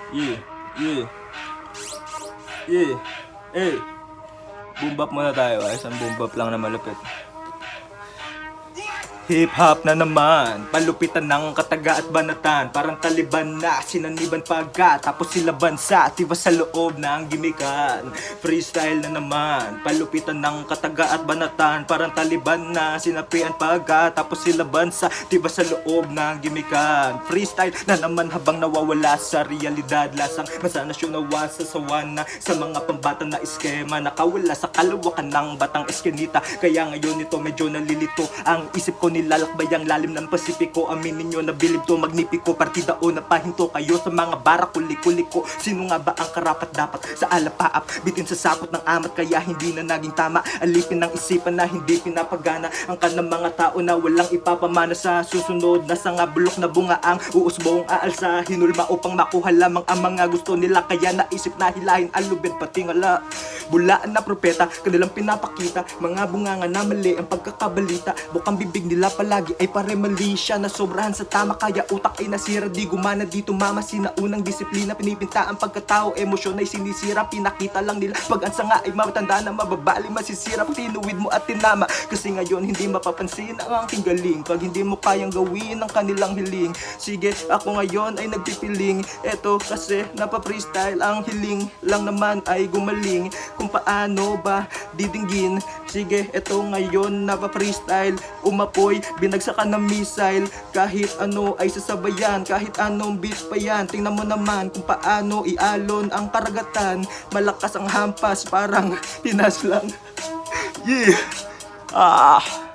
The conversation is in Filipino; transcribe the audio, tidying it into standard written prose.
Yeah, yeah, yeah. Eh, boom bap muna tayo. Isang boom bap lang na malupit. Hip-hop na naman, palupitan ng kataga at banatan. Parang Taliban na sinaniban paga, tapos sila bansa, tiba sa loob ng gimikan. Freestyle na naman, palupitan ng kataga at banatan. Parang Taliban na sinapian paga, tapos sila bansa, tiba sa loob ng gimikan. Freestyle na naman habang nawawala sa realidad. Lasang masanasyon nawa sa sawana, sa mga pambata na eskema. Nakawala sa kalawakan ng batang eskenita. Kaya ngayon ito medyo nalilito ang isip ko, nilalakbay ang lalim ng Pasipiko. Aminin nyo na bilib to magnipiko, partida o napahinto kayo sa mga bara kuliko-liko. Sino nga ba ang karapat dapat sa alapaap? Bitin sa sapot ng amat kaya hindi na naging tama. Alipin ng isipan na hindi pinapagana ang kanang mga tao na walang ipapamana sa susunod na sanga bulok na bunga ang uusbong aalsa. Hinulma upang makuha lamang ang mga gusto nila, kaya naisip na hilahin alubid pati ngala. Bulaan na propeta, kanilang pinapakita mga bunganga na mali ang pagkakabalita. Bukang bibig nila palagi ay pare mali siya, na sobrahan sa tama kaya utak ay nasira. Di gumana dito mama, sinaunang disiplina pinipinta ang pagkatao, emosyon ay sinisira. Pinakita lang nila pag ang sanga ay matanda na mababali, masisira pag tinuwid mo at tinama. Kasi ngayon hindi mapapansin ang aking galing pag hindi mo kayang gawin ang kanilang hiling. Sige, ako ngayon ay nagpipiling, eto kasi napa-freestyle. Ang hiling lang naman ay gumaling kung paano ba didinggin. Sige, eto ngayon napa-freestyle, umapoy, binagsakan ng missile. Kahit ano ay sasabayan, kahit anong beat pa yan. Tingnan mo naman kung paano ialon ang karagatan. Malakas ang hampas, parang Pinas lang. Yeah. Ah.